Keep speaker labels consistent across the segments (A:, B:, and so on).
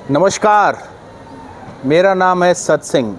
A: नमस्कार, मेरा नाम है सत सिंह।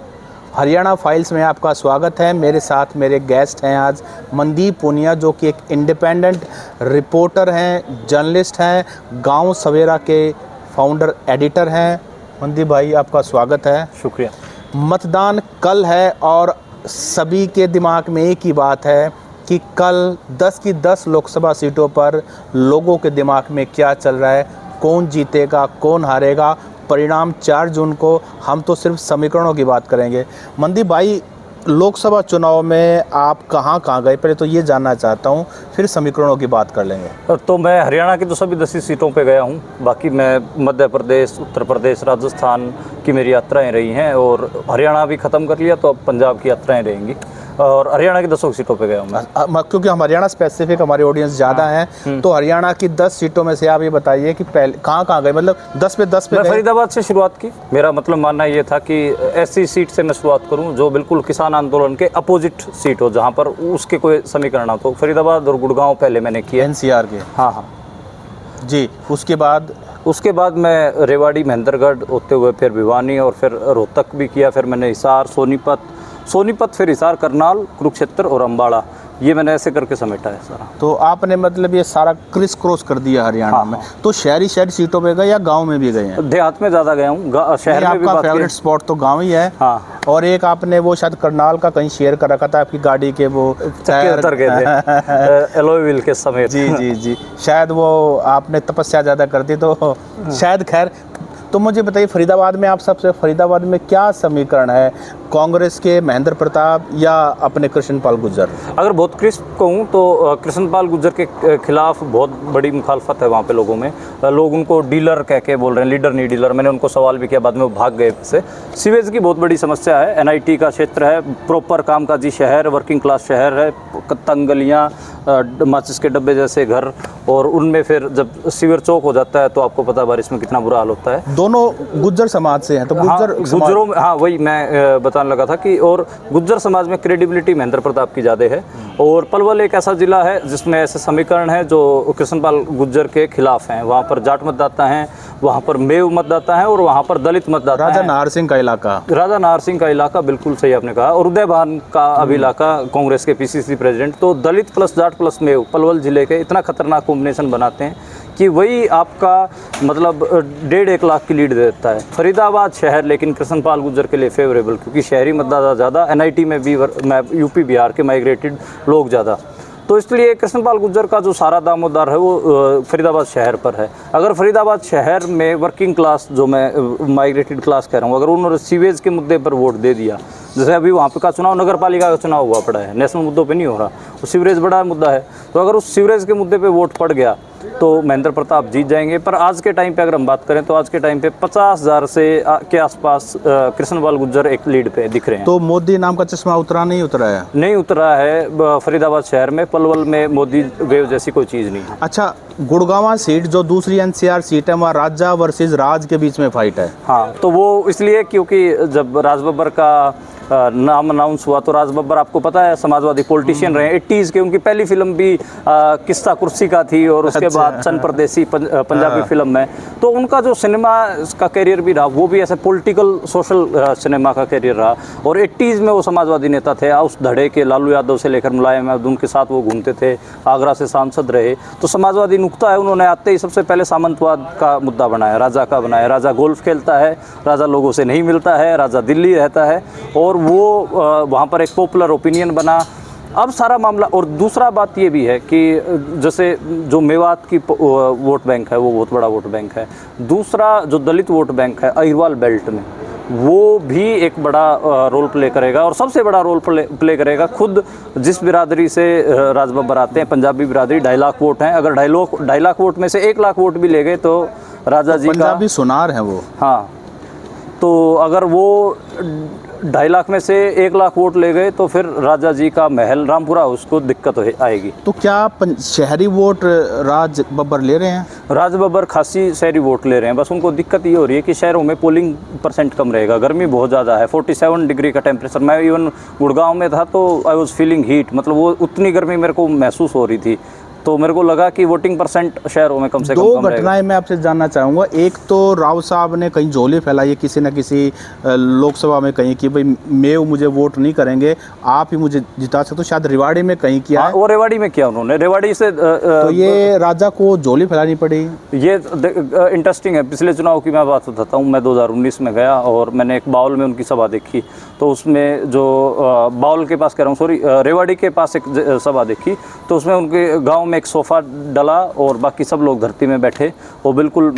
A: हरियाणा फाइल्स में आपका स्वागत है। मेरे साथ मेरे गेस्ट हैं आज मनदीप पूनिया, जो कि एक इंडिपेंडेंट रिपोर्टर हैं, जर्नलिस्ट हैं, गांव सवेरा के फाउंडर एडिटर हैं। मनदीप भाई, आपका स्वागत है।
B: शुक्रिया।
A: मतदान कल है और सभी के दिमाग में एक ही बात है कि कल 10 की 10 लोकसभा सीटों पर लोगों के दिमाग में क्या चल रहा है, कौन जीतेगा, कौन हारेगा। परिणाम 4 जून को। हम तो सिर्फ समीकरणों की बात करेंगे। मनदीप भाई, लोकसभा चुनाव में आप कहाँ कहाँ गए, पहले तो ये जानना चाहता हूँ, फिर समीकरणों की बात कर लेंगे।
B: तो मैं हरियाणा की तो सभी 10 सीटों पे गया हूँ। बाकी मैं मध्य प्रदेश, उत्तर प्रदेश, राजस्थान की मेरी यात्राएं रही हैं और हरियाणा भी ख़त्म कर लिया, तो अब पंजाब की यात्राएं रहेंगी और हरियाणा की 10 सीटों पे गया हूँ मैं।
A: क्योंकि हम हरियाणा स्पेसिफिक, हमारी ऑडियंस ज़्यादा है, तो हरियाणा की 10 सीटों में से आप ये बताइए कि पहले कहाँ कहाँ गए, मतलब 10 पे
B: मैं फरीदाबाद से शुरुआत की। मेरा मतलब मानना ये था कि ऐसी सीट से मैं शुरुआत करूँ जो बिल्कुल किसान आंदोलन के अपोजिट सीट हो, जहाँ पर उसके कोई समीकरण हो। तो फरीदाबाद और गुड़गांव पहले मैंने किया,
A: NCR के।
B: हाँ
A: जी। उसके बाद
B: मैं रेवाड़ी, महेंद्रगढ़ होते हुए फिर भिवानी और फिर रोहतक भी किया। फिर मैंने हिसार, सोनीपत, फिर हिसार, करनाल, कुरुक्षेत्र और अम्बाड़ा, ये मैंने ऐसे करके समेटा है सारा।
A: तो आपने मतलब ये सारा क्रिस क्रॉस कर दिया हरियाणा में। तो शहरी सीटों पे गए या गांव में भी गए हैं?
B: देहात में ज़्यादा गया हूँ, शहर में भी।
A: आपका फेवरेट स्पॉट तो गांव ही है।
B: हाँ।
A: और एक आपने वो शायद करनाल का कहीं शेयर कर रखा था, आपकी गाड़ी के वो
B: चक्के उतर गए थे एलॉय व्हील के समेत।
A: जी, शायद वो आपने तपस्या ज़्यादा कर दी, तो शायद। खैर, तो मुझे बताइए, फरीदाबाद में क्या समीकरण है, कांग्रेस के महेंद्र प्रताप या अपने कृष्णपाल गुर्जर?
B: अगर बहुत क्रिस्प कहूँ तो कृष्णपाल गुर्जर के खिलाफ बहुत बड़ी मुखालफत है वहाँ पे लोगों में। लोग उनको डीलर कह के बोल रहे हैं, लीडर नहीं डीलर। मैंने उनको सवाल भी किया, बाद में वो भाग गए से। सीवेज की बहुत बड़ी समस्या है, NIT का क्षेत्र है, प्रॉपर कामकाजी शहर, वर्किंग क्लास शहर है, तंग गलियाँ, माचिस के डब्बे जैसे घर, और उनमें फिर जब सीवर चौक हो जाता है तो आपको पता है बारिश में कितना बुरा हाल होता है।
A: दोनों गुज्जर समाज से हैं, तो
B: गुज्जरों में, हाँ वही मैं बताने लगा था कि और गुज्जर समाज में क्रेडिबिलिटी महेंद्र प्रताप की ज़्यादा है। और पलवल एक ऐसा जिला है जिसमें ऐसे समीकरण है जो कृष्णपाल गुज्जर के खिलाफ हैं। वहाँ पर जाट मतदाता हैं, वहाँ पर मेव मतदाता है और वहाँ पर दलित मतदाता है।
A: राजा नाहर सिंह का इलाका, बिल्कुल सही आपने कहा। और उदयभान का अब इलाका, कांग्रेस के PCC प्रेसिडेंट। तो दलित प्लस जाट प्लस मेव पलवल जिले के इतना खतरनाक कॉम्बिनेशन बनाते हैं कि वही आपका मतलब 1.5-1 लाख की लीड देता है। फरीदाबाद शहर लेकिन कृष्णपाल गुर्जर के लिए फेवरेबल, क्योंकि शहरी मतदाता ज़्यादा, NIT में भी UP बिहार के माइग्रेटेड लोग ज़्यादा, तो इसलिए कृष्णपाल गुर्जर का जो सारा दामोदार है वो फरीदाबाद शहर पर है। अगर फरीदाबाद शहर में वर्किंग क्लास, जो मैं माइग्रेटेड क्लास कह रहा हूँ, अगर उन्होंने सीवेज के मुद्दे पर वोट दे दिया, जैसे अभी वहाँ पे का चुनाव नगर पालिका का चुनाव हुआ पड़ा है, नेशनल मुद्दों पे नहीं हो रहा, वो सीवरेज बड़ा मुद्दा है, तो अगर उस सीवरेज के मुद्दे पे वोट पड़ गया तो महेंद्र प्रताप जीत जाएंगे। पर आज के टाइम पे अगर हम बात करें तो आज के टाइम पे 50,000 के आसपास कृष्णपाल गुर्जर एक लीड पे दिख रहे हैं। तो मोदी नाम का चश्मा नहीं उतरा
B: है फरीदाबाद शहर में। पलवल में मोदी वेव जैसी कोई चीज़ नहीं है।
A: अच्छा, गुड़गांव सीट जो दूसरी NCR सीट है, वहाँ राजा वर्सेस राज के बीच में फाइट है।
B: हाँ, तो वो इसलिए क्योंकि जब राज बब्बर का नाम अनाउंस हुआ तो राज बब्बर आपको पता है समाजवादी पॉलिटिशियन रहे 80s के। उनकी पहली फिल्म भी किस्सा कुर्सी का थी और उसके बाद सन परदेसी पंजाबी फिल्म में। तो उनका जो सिनेमा का करियर भी रहा वो भी ऐसे पॉलिटिकल सोशल सिनेमा का करियर रहा। और 80s में वो समाजवादी नेता थे, उस धड़े के लालू यादव से लेकर मुलायम यादव उनके साथ वो घूमते थे, आगरा से सांसद रहे। तो समाजवादी नुक्ता है, उन्होंने आते ही सबसे पहले सामंतवाद का मुद्दा बनाया, राजा का बनाया। राजा गोल्फ खेलता है, राजा लोगों से नहीं मिलता है, राजा दिल्ली रहता है, और वो वहाँ पर एक पॉपुलर ओपिनियन बना। अब सारा मामला, और दूसरा बात ये भी है कि जैसे जो मेवात की वोट बैंक है वो बहुत बड़ा वोट बैंक है। दूसरा जो दलित वोट बैंक है अहिरवाल बेल्ट में, वो भी एक बड़ा रोल प्ले करेगा। और सबसे बड़ा रोल प्ले करेगा खुद जिस बिरादरी से राज बब्बर आते हैं, पंजाबी बिरादरी। 2.5 लाख वोट हैं। अगर 2.5 लाख वोट में से 1 लाख वोट भी ले गए तो राजा जी का,
A: पंजाबी सुनार है वो।
B: हाँ, तो अगर वो 2.5 लाख में से 1 लाख वोट ले गए तो फिर राजा जी का महल रामपुरा उसको दिक्कत आएगी।
A: तो क्या शहरी वोट राज बब्बर ले रहे हैं?
B: राज बब्बर खासी शहरी वोट ले रहे हैं, बस उनको दिक्कत ये हो रही है कि शहरों में पोलिंग % कम रहेगा। गर्मी बहुत ज़्यादा है, 47 डिग्री का टेम्परेचर। मैं इवन गुड़गांव में था तो आई वॉज फीलिंग हीट, मतलब वो उतनी गर्मी मेरे को महसूस हो रही थी।
A: तो मेरे को लगा कि वोटिंग परसेंट शहरों में कम से कम
C: दो
A: कम रहेगा।
C: घटनाएं मैं आपसे जानना चाहूँगा। एक तो राव साहब ने कहीं झोली फैलाई है किसी न किसी लोकसभा में कहीं कि भाई मैं मुझे वोट नहीं करेंगे, आप ही मुझे जिता सकते हो, शायद रेवाड़ी में कहीं किया
A: हाँ,
C: है।
A: वो रेवाड़ी में किया उन्होंने, रेवाड़ी से
C: तो ये राजा को झोली फैलानी पड़ी।
A: ये इंटरेस्टिंग है। पिछले चुनाव की मैं बात बताता हूँ। मैं 2019 में गया और मैंने एक बाउल में उनकी सभा देखी। तो उसमें जो बाउल के पास कह रहा हूँ, सॉरी, रेवाड़ी के पास एक सभा देखी। तो उसमें उनके गांव में एक सोफ़ा डला और बाकी सब लोग धरती में बैठे। वो बिल्कुल,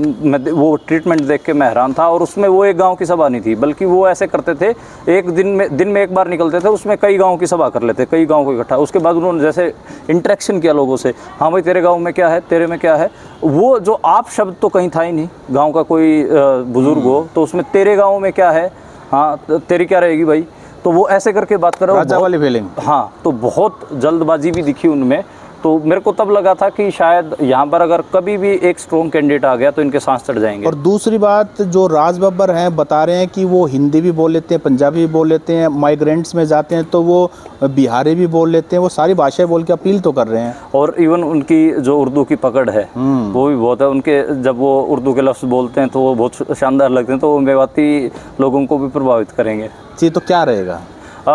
A: वो ट्रीटमेंट देख के मैं हैरान था। और उसमें वो एक गांव की सभा नहीं थी, बल्कि वो ऐसे करते थे, एक दिन में एक बार निकलते थे, उसमें कई गाँव की सभा कर लेते, कई गाँव को इकट्ठा। उसके बाद उन्होंने जैसे इंटरेक्शन किया लोगों से, हाँ भाई तेरे गाँव में क्या है, तेरे में क्या है। वो जो आप शब्द तो कहीं था ही नहीं। गाँव का कोई बुजुर्ग हो तो उसमें तेरे गाँव में क्या है, हाँ तेरी क्या रहेगी भाई। तो वो ऐसे करके बात कर रहे हो,
C: राजा वाली फीलिंग।
A: हाँ, तो बहुत जल्दबाजी भी दिखी उनमें। तो मेरे को तब लगा था कि शायद यहाँ पर अगर कभी भी एक स्ट्रॉन्ग कैंडिडेट आ गया तो इनके सांस चढ़ जाएंगे।
C: और दूसरी बात, जो राज बब्बर हैं बता रहे हैं कि वो हिंदी भी बोल लेते हैं, पंजाबी भी बोल लेते हैं, माइग्रेंट्स में जाते हैं तो वो बिहारी भी बोल लेते हैं, वो सारी भाषाएं बोल के अपील तो कर रहे हैं।
A: और इवन उनकी जो उर्दू की पकड़ है वो भी बहुत है। उनके जब वो उर्दू के लफ्ज़ बोलते हैं तो वो बहुत शानदार लगते हैं, तो वो मेवाती लोगों को भी प्रभावित करेंगे।
C: जी, तो क्या रहेगा?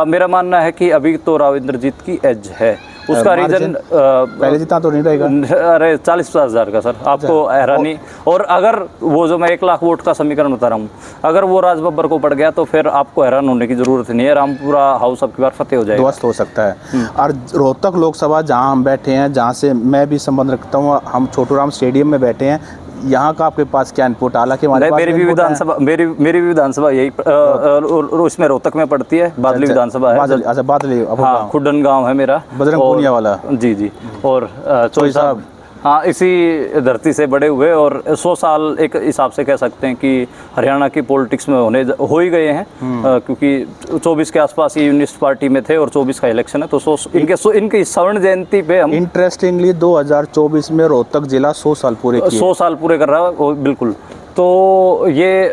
A: मेरा मानना है कि अभी तो राव इंद्रजीत की एज है। उसका रीज़न
C: पहले जितना तो नहीं रहेगा।
A: अरे 40-50 हज़ार का सर, आपको हैरानी। और अगर वो जो मैं 1 लाख वोट का समीकरण बता रहा हूँ, अगर वो राज बब्बर को पड़ गया तो फिर आपको हैरान होने की ज़रूरत नहीं है। रामपुरा हाउस अब की बार फतेह हो जाएगा,
C: ध्वस्त हो सकता है। और रोहतक लोकसभा जहां हम बैठे हैं, जहां से मैं भी संबंध रखता हूं, हम छोटू राम स्टेडियम में बैठे हैं, यहाँ का आपके पास क्या इनपुट? हालांकि हमारे पास
A: मेरी भी विधानसभा मेरी भी विधानसभा यही उसमें रोहतक में पड़ती है, बादली विधानसभा है।
C: अच्छा, बादली,
A: हाँ, खुडन गांव है मेरा,
C: बजरंग पूनिया वाला।
A: जी। और चोई साहब, हाँ, इसी धरती से बड़े हुए और 100 साल एक हिसाब से कह सकते हैं कि हरियाणा की पॉलिटिक्स में हो ही गए हैं। क्योंकि 24 के आसपास ये यूनिस्ट पार्टी में थे और 24 का इलेक्शन है, तो इनकी स्वर्ण जयंती पे हम
C: इंटरेस्टिंगली 2024 में रोहतक जिला 100 साल पूरे किए।
A: 100 साल पूरे कर रहा है, बिल्कुल। तो ये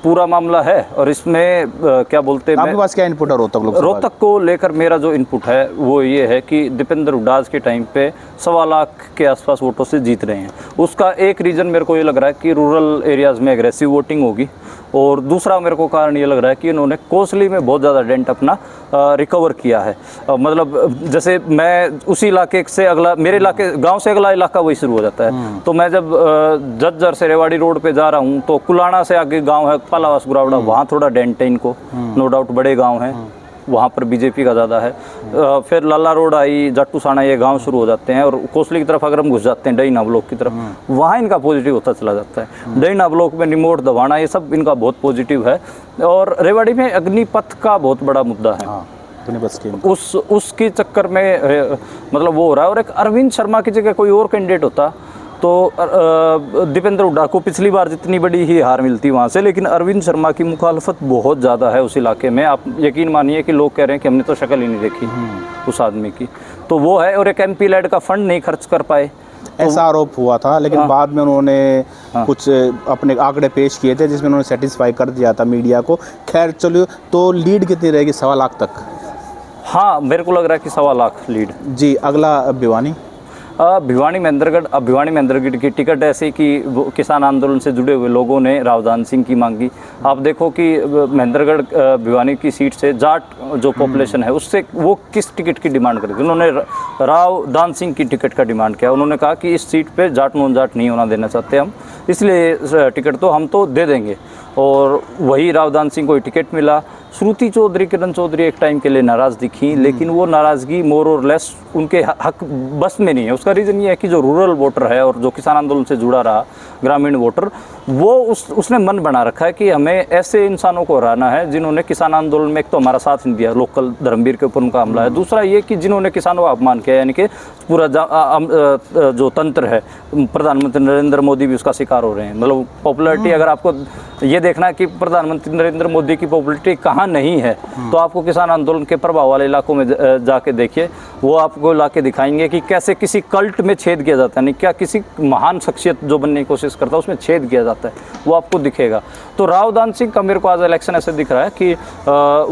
A: पूरा मामला है। और इसमें क्या बोलते हैं,
C: आपके पास क्या इनपुट है
A: रोहतक को लेकर मेरा जो इनपुट है वो ये है कि दीपेंद्र हुड्डा के टाइम पे 1.25 लाख के आसपास वोटों से जीत रहे हैं। उसका एक रीज़न मेरे को ये लग रहा है कि रूरल एरियाज़ में एग्रेसिव वोटिंग होगी। और दूसरा मेरे को कारण ये लग रहा है कि इन्होंने कोसली में बहुत ज़्यादा डेंट अपना रिकवर किया है। मतलब जैसे मैं उसी इलाके से अगला, मेरे इलाके गांव से अगला इलाका वही शुरू हो जाता है। तो मैं जब जज्जर से रेवाड़ी रोड पे जा रहा हूँ तो कुलाना से आगे गांव है पालावास गुरावड़ा, वहाँ थोड़ा डेंट है इनको, नो डाउट बड़े गाँव हैं, वहाँ पर बीजेपी का ज़्यादा है। फिर लाला रोड आई, जाटू साना, ये गांव शुरू हो जाते हैं। और कोसली की तरफ अगर हम घुस जाते हैं डईना ब्लॉक की तरफ, वहाँ इनका पॉजिटिव होता चला जाता है। डईना ब्लॉक में निमोट, दवाना, ये सब इनका बहुत पॉजिटिव है। और रेवाड़ी में अग्निपथ का बहुत बड़ा मुद्दा है। उसके चक्कर में मतलब वो हो रहा है। और एक अरविंद शर्मा की जगह कोई और कैंडिडेट होता तो दीपेंद्र हुड्डा को पिछली बार जितनी बड़ी ही हार मिलती वहाँ से, लेकिन अरविंद शर्मा की मुखालफत बहुत ज़्यादा है उस इलाके में। आप यकीन मानिए कि लोग कह रहे हैं कि हमने तो शक्ल ही नहीं देखी उस आदमी की। तो वो है। और एक MP लैड का फंड नहीं खर्च कर पाए,
C: ऐसा आरोप हुआ था। लेकिन बाद में उन्होंने कुछ अपने आंकड़े पेश किए थे जिसमें उन्होंने सेटिस्फाई कर दिया था मीडिया को। खैर चलो, तो लीड कितनी रहेगी? 1.25 लाख तक?
A: हाँ, मेरे को लग रहा है कि 1.25 लाख लीड।
C: जी, अगला भिवानी।
A: भिवानी महेंद्रगढ़ की टिकट ऐसी कि किसान आंदोलन से जुड़े हुए लोगों ने रावदान सिंह की मांगी। आप देखो कि महेंद्रगढ़ भिवानी की सीट से जाट जो पॉपुलेशन है उससे वो किस टिकट की डिमांड करी थी? उन्होंने रावदान सिंह की टिकट का डिमांड किया। उन्होंने कहा कि इस सीट पे जाट नॉन जाट नहीं होना देना चाहते हम, इसलिए टिकट तो हम तो दे देंगे। और वही रावदान सिंह को टिकट मिला। श्रुति चौधरी, किरण चौधरी एक टाइम के लिए नाराज़ दिखी, लेकिन वो नाराज़गी मोर और लेस उनके हक बस में नहीं है। उसका रीज़न ये है कि जो रूरल वोटर है और जो किसान आंदोलन से जुड़ा रहा ग्रामीण वोटर, वो उसने मन बना रखा है कि हमें ऐसे इंसानों को हराना है जिन्होंने किसान आंदोलन में एक तो हमारा साथ नहीं दिया, लोकल धर्मवीर के ऊपर उनका हमला है। दूसरा ये कि जिन्होंने किसानों का अपमान किया, यानी कि पूरा जो तंत्र है, प्रधानमंत्री नरेंद्र मोदी भी उसका शिकार हो रहे हैं। मतलब पॉपुलैरिटी, अगर आपको ये देखना है कि प्रधानमंत्री नरेंद्र मोदी की पॉपुलैरिटी कहाँ नहीं है, तो आपको किसान आंदोलन के प्रभाव वाले इलाकों में जाके देखिए। वो आपको लाके दिखाएंगे कि कैसे किसी कल्ट में छेद किया जाता है, नहीं क्या किसी महान शख्सियत जो बनने की कोशिश करता है उसमें छेद किया जाता है, वो आपको दिखेगा। तो रावदान सिंह का मेरे को आज इलेक्शन ऐसे दिख रहा है कि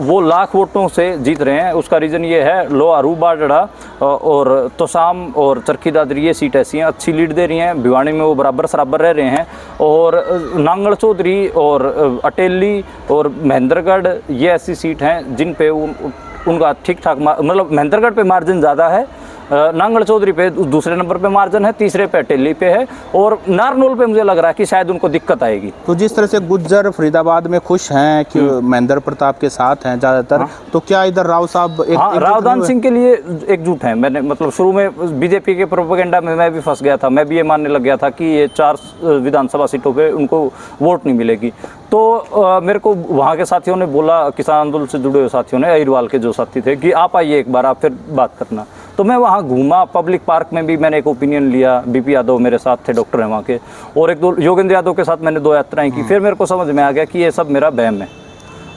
A: वो लाख वोटों से जीत रहे हैं। उसका रीज़न ये है, लो अरू बाडड़ा
B: और तोशाम और चरखी दादरी ये सीट ऐसी हैं अच्छी लीड दे रही हैं। भिवानी में वो बराबर सराबर रह रहे हैं। और नांगल चौधरी और अटेली और महेंद्रगढ़ ये ऐसी सीट हैं जिन पे उनका ठीक ठाक मतलब महेंद्रगढ़ पे मार्जिन ज़्यादा है, नांगल चौधरी पे दूसरे नंबर पे मार्जिन है, तीसरे पे अटेली पे है, और नारनौल पे मुझे लग रहा है कि शायद उनको दिक्कत आएगी।
C: तो जिस तरह से गुज्जर फरीदाबाद में खुश हैं कि महेंद्र प्रताप के साथ हैं ज़्यादातर, तो क्या इधर राव साहब
B: रावदान सिंह के लिए एकजुट हैं? मैंने मतलब शुरू में बीजेपी के प्रोपेगेंडा में मैं भी फंस गया था, मैं भी ये मानने लग गया था कि ये 4 विधानसभा सीटों पे उनको वोट नहीं मिलेगी। तो मेरे को वहाँ के साथियों ने बोला, किसान आंदोलन से जुड़े हुए साथियों ने, अहिरवाल के जो साथी थे, कि आप आइए एक बार, आप फिर बात करना। तो मैं वहाँ घूमा, पब्लिक पार्क में भी मैंने एक ओपिनियन लिया, बीपी यादव मेरे साथ थे, डॉक्टर हैं वहाँ के, और एक दो योगेंद्र यादव के साथ मैंने 2 यात्राएं की। फिर मेरे को समझ में आ गया कि ये सब मेरा बहम है,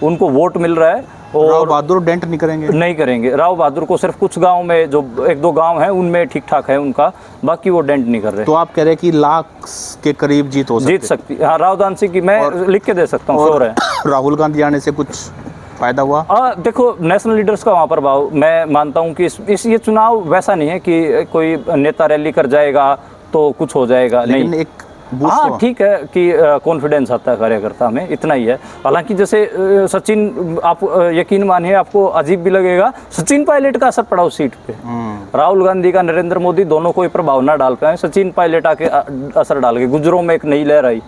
B: उनको वोट मिल रहा है और
C: राव बहादुर डेंट नहीं करेंगे,
B: नहीं करेंगे। राव बहादुर को सिर्फ कुछ गांव में, जो 1-2 गांव हैं उनमें ठीक ठाक है उनका, बाकी वो डेंट नहीं कर रहे।
C: तो आप कह रहे हैं कि लाख के करीब जीत
B: सकती है। हाँ, रावदान सिंह की मैं लिख के दे सकता हूँ, श्योर है।
C: राहुल गांधी आने से कुछ फायदा हुआ?
B: देखो, नेशनल लीडर्स का वहाँ प्रभाव, मैं मानता हूँ कि ये चुनाव वैसा नहीं है कि कोई नेता रैली कर जाएगा तो कुछ हो जाएगा, नहीं।
C: एक
B: हाँ, ठीक है कि कॉन्फिडेंस आता है कार्यकर्ता में, इतना ही है। हालांकि जैसे सचिन, आप यकीन मानिए, आपको अजीब भी लगेगा, सचिन पायलट का असर पड़ा उस सीट पे। राहुल गांधी का, नरेंद्र मोदी दोनों कोई प्रभाव ना डाल पाए, सचिन पायलट आके असर डाल के गुजरों में एक नई लहर आई।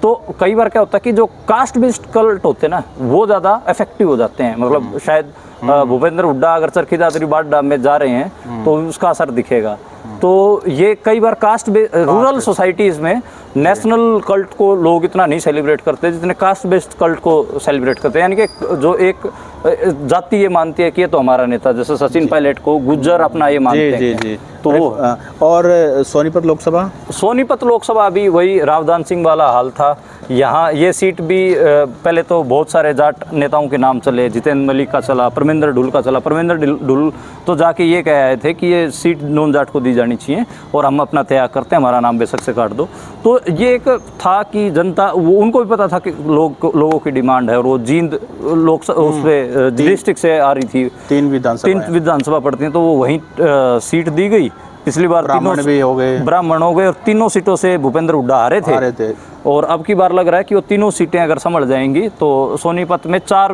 B: तो कई बार क्या होता है कि जो कास्ट बेस्ड कल्ट होते हैं ना, वो ज़्यादा इफेक्टिव हो जाते हैं। मतलब शायद भूपेंद्र हुड्डा अगर चरखी दादरी बाडा में जा रहे हैं तो उसका असर दिखेगा। तो ये कई बार कास्ट रूरल सोसाइटीज़ में नेशनल कल्ट को लोग इतना नहीं सेलिब्रेट करते जितने कास्ट बेस्ड कल्ट को सेलिब्रेट करते हैं। यानी कि जो एक जाति ये मानती है कि ये तो हमारा नेता, जैसे सचिन पायलट को गुज्जर अपना ये मानते हैं। जी। तो वो
C: और सोनीपत लोकसभा
B: भी वही रावदान सिंह वाला हाल था। यहाँ ये सीट भी पहले तो बहुत सारे जाट नेताओं के नाम चले, जितेंद्र मलिक का चला, परमेंद्र ढुल का चला। परमेंद्र ढुल तो जाके ये कह आए थे कि ये सीट नॉन जाट को दी जानी चाहिए और हम अपना त्याग करते हैं, हमारा नाम बेशक से काट दो। तो ये एक था कि जनता, वो उनको भी पता था कि लोगों की डिमांड है, और वो जींद उससे डिस्ट्रिक्ट से आ रही थी, 3 विधानसभा पड़ती हैं, तो वो वहीं सीट दी गई। पिछली बार
C: ब्राह्मण
B: हो गए और तीनों सीटों से भूपेंद्र हुड्डा हारे थे। और अब की बार लग रहा है कि वो तीनों सीटें अगर संभल जाएंगी तो सोनीपत में 4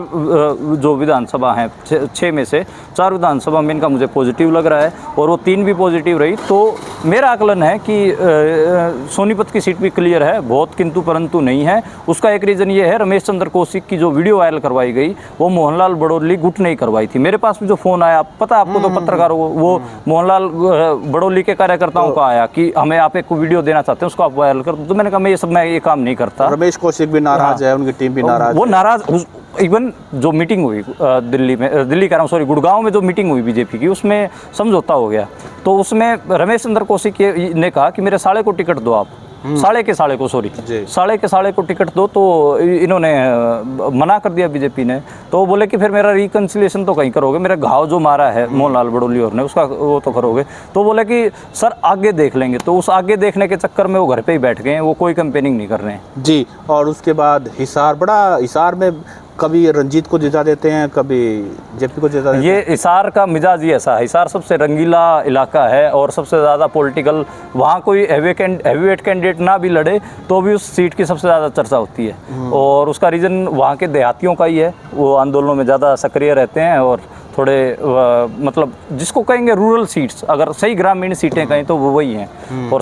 B: जो विधानसभा हैं, 6 में से 4 विधानसभा में इनका मुझे पॉजिटिव लग रहा है, और वो 3 भी पॉजिटिव रही। तो मेरा आकलन है कि सोनीपत की सीट भी क्लियर है, बहुत किंतु परंतु नहीं है। उसका एक रीज़न ये है, रमेश चंद्र कौशिक की जो वीडियो वायरल करवाई गई वो मोहनलाल बड़ौली गुट नहीं करवाई थी। मेरे पास भी जो फ़ोन आया, पता आपको तो पत्रकारों को, वो मोहनलाल बड़ौली के कार्यकर्ताओं का आया कि हमें आप एक विडियो देना चाहते हैं, उसको आप वायरल कर दो। तो मैंने कहा मैं ये काम नहीं करता।
C: रमेश कौशिक भी नाराज है, उनकी टीम भी नाराज है।
B: वो नाराज, इवन जो मीटिंग हुई दिल्ली कह रहा हूँ, सॉरी, गुड़गांव में जो मीटिंग हुई बीजेपी की, उसमें समझौता हो गया। तो उसमें रमेश चंद्र कौशिक ने कहा कि मेरे साले को टिकट दो आप, साले के साले को टिकट दो। तो इन्होंने मना कर दिया बीजेपी ने। तो वो बोले कि फिर मेरा रिकन्सिलिएशन तो कहीं करोगे, मेरा घाव जो मारा है मोहनलाल बड़ौली और ने, उसका वो तो करोगे। तो बोले कि सर आगे देख लेंगे। तो उस आगे देखने के चक्कर में वो घर पे ही बैठ गए हैं, वो कोई कैंपेनिंग नहीं कर रहे हैं
C: जी। और उसके बाद हिसार में कभी रंजीत को जिता देते हैं, कभी जेपी को जिता देते हैं।
B: ये हिसार का मिजाज ही ऐसा है, हिसार सबसे रंगीला इलाका है और सबसे ज़्यादा पॉलिटिकल, वहाँ कोई हैवीवेट कैंडिडेट ना भी लड़े तो भी उस सीट की सबसे ज़्यादा चर्चा होती है। और उसका रीज़न वहाँ के देहातियों का ही है, वो आंदोलनों में ज़्यादा सक्रिय रहते हैं और थोड़े मतलब जिसको कहेंगे रूरल सीट्स, अगर सही ग्रामीण सीटें कहें तो वो वही हैं। और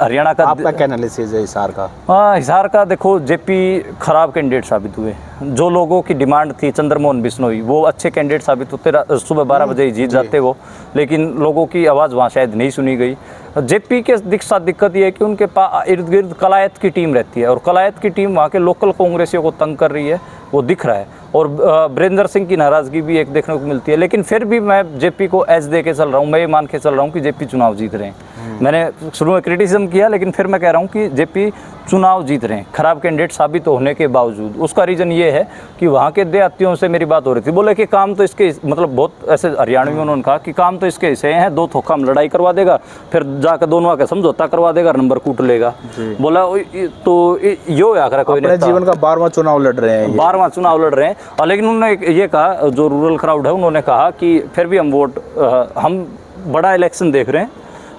B: हरियाणा का
C: आपका क्या एनालिसिस है हिसार का?
B: हाँ, हिसार का देखो, जेपी खराब कैंडिडेट साबित हुए। जो लोगों की डिमांड थी, चंद्रमोहन बिश्नोई, वो अच्छे कैंडिडेट साबित होते, सुबह 12 बजे ही जीत जाते वो, लेकिन लोगों की आवाज़ वहाँ शायद नहीं सुनी गई। जेपी के साथ दिक्कत ये है कि उनके इर्द गिर्द कलायत की टीम रहती है, और कलायत की टीम वहाँ के लोकल कांग्रेसियों को तंग कर रही है, वो दिख रहा है। और वीरेंद्र सिंह की नाराज़गी भी एक देखने को मिलती है। लेकिन फिर भी मैं जेपी को एज दे के चल रहा हूँ, मैं ये मान के चल रहा हूँ कि जेपी चुनाव जीत रहे हैं। मैंने शुरू में क्रिटिसिज्म किया, लेकिन फिर मैं कह रहा हूँ कि जेपी चुनाव जीत रहे हैं, खराब कैंडिडेट साबित होने के बावजूद। उसका रीज़न ये है कि वहाँ के देहातियों से मेरी बात हो रही थी, बोले कि काम तो इसके, मतलब बहुत ऐसे हरियाणवी में उन्होंने कहा कि काम तो इसके हिस्से हैं, 2 थोका हम लड़ाई करवा देगा, फिर जाकर दोनों आके समझौता करवा देगा, नंबर कूट लेगा। बोला तो यो आकर कोई
C: अपने जीवन का 12वां चुनाव लड़ रहे हैं,
B: 12वां चुनाव लड़ रहे हैं। और लेकिन उन्होंने ये कहा, जो रूरल क्राउड है, उन्होंने कहा कि फिर भी हम वोट, हम बड़ा इलेक्शन देख रहे हैं,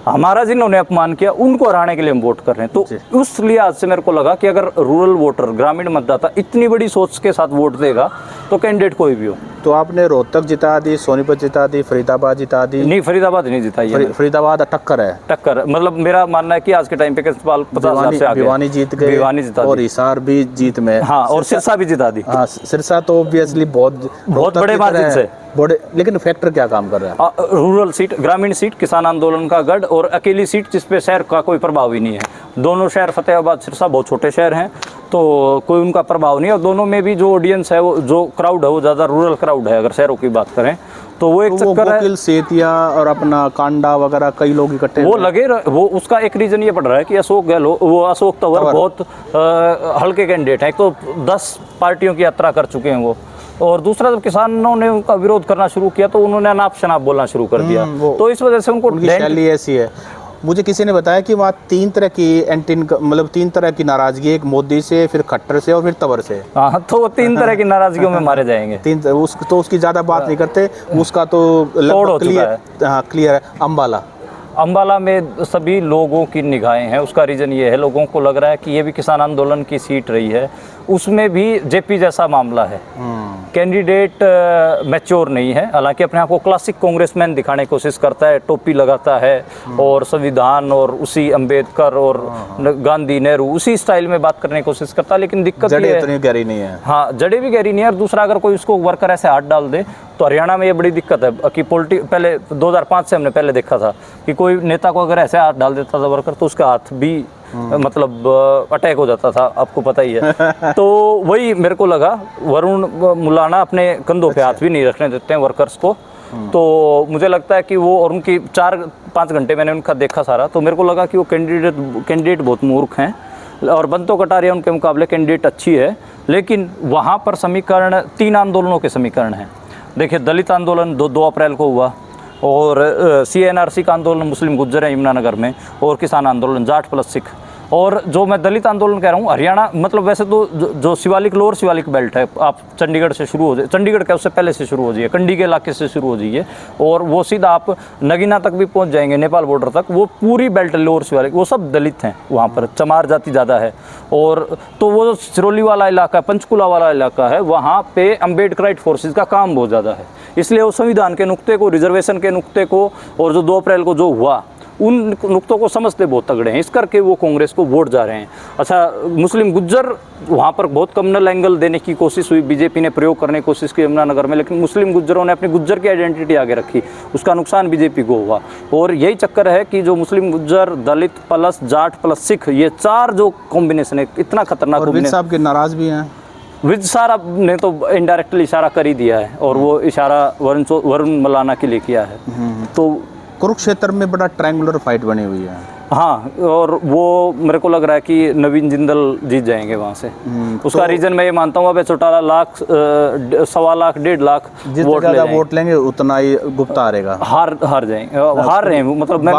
B: हमारा जिन्होंने अपमान किया उनको हराने के लिए हम वोट कर रहे हैं। तो उस लिहाज से मेरे को लगा कि अगर रूरल वोटर, ग्रामीण मतदाता इतनी बड़ी सोच के साथ वोट देगा तो कैंडिडेट कोई भी हो।
C: तो आपने रोहतक जिता दी, सोनीपत जिता दी, फरीदाबाद जिता दी।
B: नहीं, फरीदाबाद नहीं जिताई है।
C: फरीदाबाद टक्कर है,
B: टक्कर मतलब मेरा मानना है कि आज के टाइम पे केजरीवाल 50,000 से आगे।
C: भिवानी जीत गए,
B: भिवानी जिता
C: और हिसार भी जीत में।
B: हाँ, और सिरसा भी जिता दी।
C: हाँ, सिरसा तो ऑब्वियसली बहुत
B: बड़े मार्जिन से
C: बड़े, लेकिन फैक्टर क्या काम कर रहा है?
B: रूरल सीट, ग्रामीण सीट, किसान आंदोलन का गढ़ और अकेली सीट जिसपे शहर का कोई प्रभाव ही नहीं है। दोनों शहर फतेहाबाद, सिरसा बहुत छोटे शहर हैं, तो कोई उनका प्रभाव नहीं है। और दोनों में भी जो ऑडियंस है, वो जो क्राउड है, वो ज़्यादा रूरल क्राउड है अगर शहरों की बात करें तो। वो एक चक्कर है,
C: वकील सेतिया और अपना कांडा वगैरह कई लोग इकट्ठे
B: वो लगे वो उसका एक रीजन ये पड़ रहा है कि अशोक गहलोत, वो अशोक तंवर बहुत हल्के कैंडिडेट हैं। एक तो 10 पार्टियों की यात्रा कर चुके हैं वो, और दूसरा जब किसानों ने उनका विरोध करना शुरू किया तो उन्होंने अनाप शनाप बोलना शुरू कर दिया। तो इस वजह से उनको
C: शैली ऐसी है। मुझे किसी ने बताया कि वहाँ 3 तरह की मतलब 3 तरह की नाराजगी, एक मोदी से, फिर खट्टर से और फिर तंवर से।
B: हाँ, तो वो 3 तरह की नाराजगियों में मारे जाएंगे।
C: तो उसकी ज़्यादा बात नहीं करते, उसका तो क्लियर है।
B: अंबाला में सभी लोगों की निगाहें हैं। उसका रीज़न ये है, लोगों को लग रहा है कि ये भी किसान आंदोलन की सीट रही है, उसमें भी जेपी जैसा मामला है। कैंडिडेट मैच्योर नहीं है, हालांकि अपने आप को क्लासिक कांग्रेसमैन दिखाने की कोशिश करता है, टोपी लगाता है और संविधान और उसी अंबेडकर और गांधी, नेहरू उसी स्टाइल में बात करने की कोशिश करता है। लेकिन दिक्कत ये
C: है, गहरी नहीं है।
B: हाँ, जड़ें भी गहरी नहीं है। और दूसरा, अगर कोई उसको वर्कर ऐसे हाथ डाल दे तो हरियाणा में ये बड़ी दिक्कत है कि पहले 2005 से हमने पहले देखा था कि कोई नेता को अगर ऐसे हाथ डाल देता था वर्कर तो उसका हाथ भी मतलब अटैक हो जाता था, आपको पता ही है। तो वही मेरे को लगा, वरुण मुलाना अपने कंधों पे हाथ भी नहीं रखने देते हैं वर्कर्स को। तो मुझे लगता है कि वो, और उनकी 4-5 घंटे मैंने उनका देखा सारा, तो मेरे को लगा कि वो कैंडिडेट बहुत मूर्ख हैं। और बंतो कटारिया उनके मुकाबले कैंडिडेट अच्छी है, लेकिन वहाँ पर समीकरण 3 आंदोलनों के समीकरण हैं। देखिए, दलित आंदोलन 2 अप्रैल को हुआ, और CNRC का आंदोलन मुस्लिम गुज्जर हैं यमुनानगर में, और किसान आंदोलन जाट प्लस सिख। और जो मैं दलित आंदोलन कह रहा हूँ, हरियाणा मतलब वैसे तो जो शिवालिक, लोअर शिवालिक बेल्ट है, आप चंडीगढ़ से शुरू हो जाए, चंडीगढ़ का उससे पहले से शुरू हो जाइए, कंडी के इलाके से शुरू हो जाइए, और वो सीधा आप नगीना तक भी पहुँच जाएंगे, नेपाल बॉर्डर तक। वो पूरी बेल्ट लोअर शिवालिक, वो सब दलित हैं वहाँ पर, चमार जाति ज़्यादा है। और तो वो जो सिरोली वाला इलाका, पंचकुला वाला इलाका है, वहाँ पे अम्बेडकराइट फोर्सेज का काम बहुत ज़्यादा है। इसलिए वो संविधान के नुक्ते को, रिजर्वेशन के नुक्ते को, और जो 2 अप्रैल को जो हुआ, उन नुक्तों को समझते बहुत तगड़े हैं, इस करके वो कांग्रेस को वोट जा रहे हैं। अच्छा, मुस्लिम गुज्जर वहाँ पर बहुत कम्युनल एंगल देने की कोशिश हुई, बीजेपी ने प्रयोग करने की कोशिश की यमुनानगर में, लेकिन मुस्लिम गुज्जरों ने अपनी गुज्जर की आइडेंटिटी आगे रखी, उसका नुकसान बीजेपी को हुआ। और यही चक्कर है कि जो मुस्लिम गुज्जर, दलित प्लस जाट प्लस सिख, ये 4 जो कॉम्बिनेशन है, इतना खतरनाक।
C: विज साहब के नाराज भी हैं।
B: विज साहब ने तो इनडायरेक्टली इशारा कर ही दिया है, और वो इशारा वरुण मुलाना के लिए किया है। तो
C: कुरुक्षेत्र में बड़ा ट्रायंगुलर फाइट बनी हुई है।
B: हाँ, और वो मेरे को लग रहा है कि नवीन जिंदल जीत जाएंगे वहाँ से। उसका रीजन मैं ये मानता हूँ, अब चौटाला 1.25 लाख 1.5 लाख
C: वोट लेंगे, उतना ही गुप्ता हारेगा।
B: हार जाएंगे, हार रहे हैं। मतलब मैं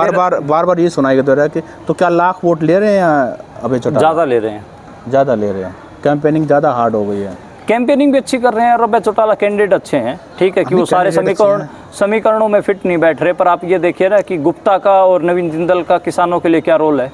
C: बार ये सुनाई दे रहा है कि तो क्या लाख वोट ले रहे हैं या अभय चौटाला?
B: ज़्यादा ले रहे हैं,
C: ज़्यादा ले रहे हैं। कैंपेनिंग ज़्यादा हार्ड हो गई है।
B: कैंपेनिंग भी अच्छी कर रहे हैं, और अभय चौटाला कैंडिडेट अच्छे हैं, ठीक है कि वो सारे समीकरणों में फिट नहीं बैठ रहे। पर आप ये देखिए ना कि गुप्ता का और नवीन जिंदल का किसानों के लिए क्या रोल है।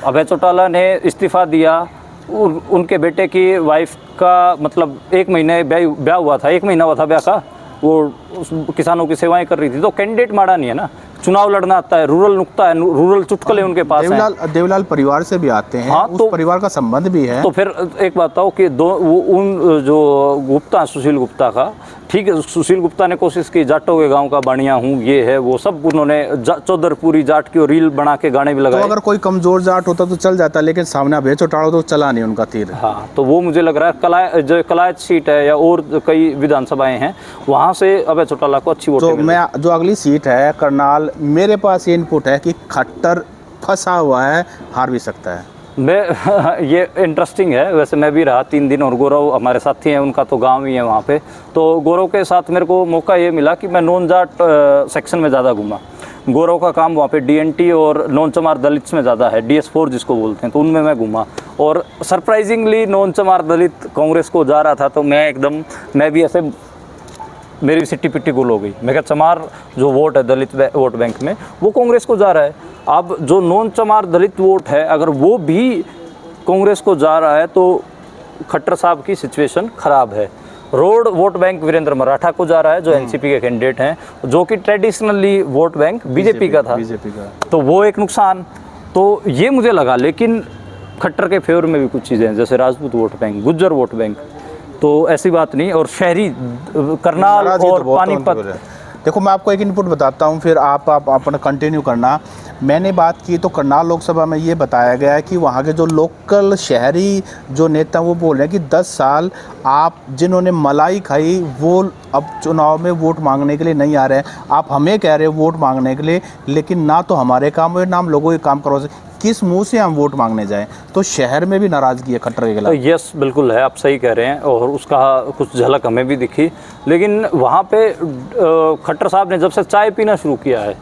B: अभय चौटाला ने इस्तीफा दिया, उनके बेटे की वाइफ का मतलब 1 महीने ब्याह हुआ था, 1 महीना हुआ था ब्याह का, वो किसानों की सेवाएं कर रही थी। तो कैंडिडेट माड़ा नहीं है ना, चुनाव लड़ना आता है, रूरल नुक्ता है, रूरल चुटकुले उनके पास हैं।
C: देवलाल परिवार से भी आते हैं। हाँ, उस परिवार का संबंध भी है।
B: तो फिर एक बात बताओ कि उन जो गुप्ता, सुशील गुप्ता का, ठीक है, सुशील गुप्ता ने कोशिश की, जाटों के गांव का बढ़िया हूँ, ये है वो सब, उन्होंने चौधरपुरी जाट की रील बना के गाने भी लगाए।
C: तो अगर कोई कमजोर जाट होता तो चल जाता, लेकिन सामने अभय चौटाला तो चला नहीं उनका तीर।
B: हाँ, तो वो मुझे लग रहा है जो कलायत सीट है या और कई विधानसभाएं हैं, वहाँ से अभय चौटाला को अच्छी वोट।
C: तो मैं जो अगली सीट है करनाल, मेरे पास ये इनपुट है कि खट्टर फंसा हुआ है, हार भी सकता है।
B: मैं ये इंटरेस्टिंग है, वैसे मैं भी रहा 3 दिन, और गौरव हमारे साथी हैं, उनका तो गांव ही है वहाँ पे। तो गौरव के साथ मेरे को मौका ये मिला कि मैं नॉन जाट सेक्शन में ज़्यादा घूमा। गौरव का काम वहाँ पे DNT और नॉन चमार दलित्स में ज़्यादा है, DS4 जिसको बोलते हैं, तो उनमें मैं घूमा। और सरप्राइजिंगली नॉन चमार दलित कांग्रेस को जा रहा था, तो मैं भी ऐसे
A: मेरी सिट्टी पिट्टी गुल हो गई। मैं कहा चमार जो वोट है दलित वोट बैंक में वो कांग्रेस को जा रहा है। अब जो नॉन चमार दलित वोट है अगर वो भी कांग्रेस को जा रहा है तो खट्टर साहब की सिचुएशन ख़राब है। Road vote bank Virendra Maratha को जा रहा है जो एनसीपी के कैंडिडेट हैं, जो कि ट्रेडिशनली वोट बैंक बीजेपी का था, तो वो एक नुकसान तो ये मुझे लगा। लेकिन खट्टर के फेवर में भी कुछ चीज़ें हैं, जैसे Rajput vote bank, Gujjar vote bank, तो ऐसी बात नहीं। और शहरी करनाल और पानीपत,
C: देखो मैं आपको एक इनपुट बताता हूँ, फिर आप अपना कंटिन्यू करना। मैंने बात की तो करनाल लोकसभा में ये बताया गया है कि वहाँ के जो लोकल शहरी जो नेता वो बोल रहे हैं कि 10 साल आप जिन्होंने मलाई खाई वो अब चुनाव में वोट मांगने के लिए नहीं आ रहे हैं। आप हमें कह रहे हो वोट मांगने के लिए, लेकिन ना तो हमारे काम हुए ना हम लोगों के काम करो, किस मुंह से हम वोट मांगने जाएं। तो शहर में भी नाराज़गी है खट्टर के खिलाफ।
A: यस बिल्कुल है, आप सही कह रहे हैं और उसका कुछ झलक हमें भी दिखी। लेकिन वहाँ पे खट्टर साहब ने जब से चाय पीना शुरू किया है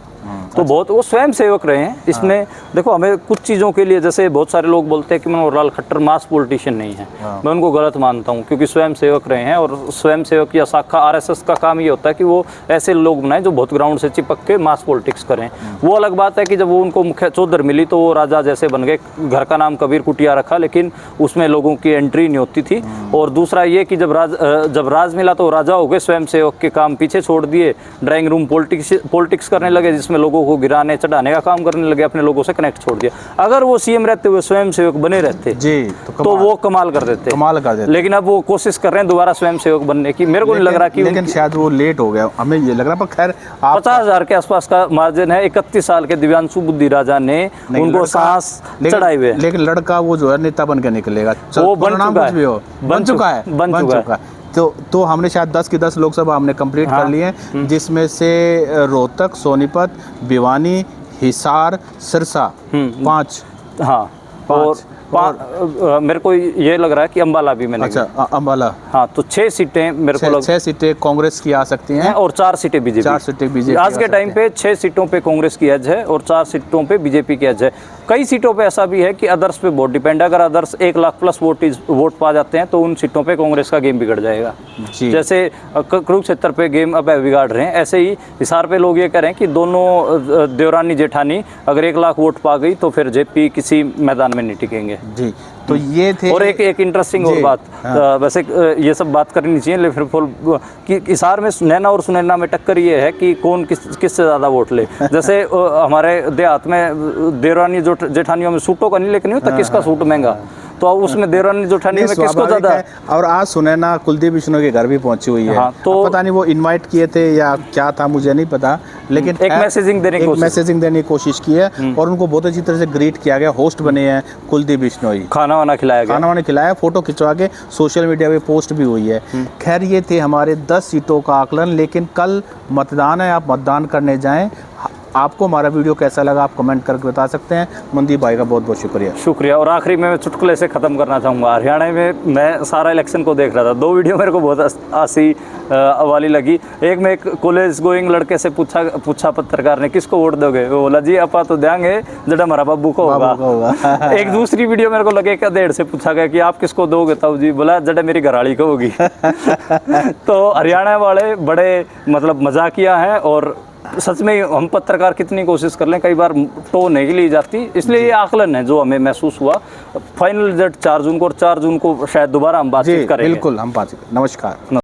A: तो बहुत वो स्वयं सेवक रहे हैं इसमें। देखो हमें कुछ चीज़ों के लिए, जैसे बहुत सारे लोग बोलते हैं कि मनोहर लाल खट्टर मास पॉलिटिशियन नहीं है, मैं उनको गलत मानता हूँ, क्योंकि स्वयं सेवक रहे हैं। और स्वयं सेवक या शाखा आरएसएस का काम ये होता है कि वो ऐसे लोग बनाए जो बहुत ग्राउंड से चिपक के मास पॉलिटिक्स करें। वो अलग बात है कि जब वो उनको मुख्य चौधर मिली तो वो राजा जैसे बन गए, घर का नाम कबीर कुटिया रखा, लेकिन उसमें लोगों की एंट्री नहीं होती थी। और दूसरा ये कि जब राज मिला तो राजा हो गए, स्वयं सेवक के काम पीछे छोड़ दिए, ड्राइंग रूम पॉलिटिक्स करने लगे, जिसमें लोगों को गिराने चढ़ाने का काम करने लगे, अपने लोगों से कनेक्ट छोड़ दिया। अगर वो सीएम रहते हुए स्वयं सेवक बने रहते
C: जी
A: तो वो कमाल कर देते। लेकिन अब वो कोशिश कर रहे हैं दोबारा स्वयं सेवक बनने की। मेरे को नहीं लग रहा कि
C: लेकिन शायद वो लेट हो गया, हमें ये लग रहा। पर खैर
A: 50,000 के आसपास का मार्जिन है। 31 साल के दिव्यांशु बुद्धि राजा ने उनको सांस चढ़ाई हुए,
C: लेकिन लड़का वो जो है नेता बन के निकलेगा,
A: वो बन चुका है।
C: तो हमने शायद 10 की 10 लोकसभा हमने कंप्लीट कर लिए हैं, जिसमें से रोहतक, सोनीपत, भिवानी, हिसार, सिरसा 5।
A: हाँ और मेरे को ये लग रहा है कि अंबाला भी मैंने।
C: अच्छा अंबाला,
A: हाँ तो 6 सीटें मेरे को
C: 6 सीटें कांग्रेस की आ सकती हैं
A: और 4 सीटें बीजेपी।
C: 4 सीटें बीजेपी।
A: आज के टाइम पे 6 सीटों पे कांग्रेस की एज है और 4 सीटों पे बीजेपी की एज है। कई सीटों पे ऐसा भी है कि अदर्स पे बहुत डिपेंड है। अगर अदर्स 1 लाख प्लस वोट पा जाते हैं तो उन सीटों पे कांग्रेस का गेम बिगड़ जाएगा। जैसे कुरुक्षेत्र पे गेम अब बिगाड़ रहे हैं, ऐसे ही हिसार पे लोग ये कह रहे हैं कि दोनों देवरानी जेठानी अगर 1 लाख वोट पा गई तो फिर जेपी किसी मैदान में नहीं टिकेंगे
C: जी। तो ये थे।
A: और एक इंटरेस्टिंग और बात, वैसे ये सब बात करनी चाहिए, लेकिन फिर कि हिसार में नैना और सुनैना में टक्कर ये है कि कौन किससे ज़्यादा वोट ले। जैसे हमारे देहात में देवरानी जो जेठानियों में सूटों का नहीं, लेकिन नहीं होता किसका सूट महंगा, तो उसमें देवरानी जेठानी में किसको ज़्यादा।
C: और आज सुनैना कुलदीप बिश्नोई के घर भी पहुंची हुई है।
A: हाँ, तो
C: पता नहीं वो इनवाइट किए थे या क्या था मुझे नहीं पता, लेकिन
A: एक मैसेजिंग
C: देने की कोशिश की है और उनको बहुत अच्छी तरह से ग्रीट किया गया। होस्ट बने हैं कुलदीप बिश्नोई,
A: खाना वाना खिलाया,
C: फोटो खिंचवा के सोशल मीडिया पे पोस्ट भी हुई है। खैर ये थे हमारे 10 सीटों का आकलन। लेकिन कल मतदान है, आप मतदान करने जाएं। आपको हमारा वीडियो कैसा लगा आप कमेंट करके बता सकते हैं। मनदीप भाई का बहुत बहुत शुक्रिया।
A: और आखिरी में मैं चुटकुले से ख़त्म करना चाहूँगा। हरियाणा में मैं सारा इलेक्शन को देख रहा था, 2 वीडियो मेरे को बहुत हंसी वाली लगी। एक में एक कॉलेज गोइंग लड़के से पूछा पत्रकार ने किसको वोट दोगे, वो बोला जी अपा तो देंगे जड़ा हमारा बाबू को होगा। एक दूसरी वीडियो मेरे को लगे 1.5 से पूछा गया कि आप किसको दोगे, तब जी बोला जड़ा मेरी घरवाली को होगी। तो हरियाणा वाले बड़े मतलब मजाकिया हैं और सच में हम पत्रकार कितनी कोशिश कर लें कई बार टो नहीं ली जाती। इसलिए ये आकलन है जो हमें महसूस हुआ। फाइनल रिजल्ट 4 जून को, और 4 जून को शायद दोबारा हम बातचीत करेंगे।
C: बिल्कुल हम बातचीत। नमस्कार।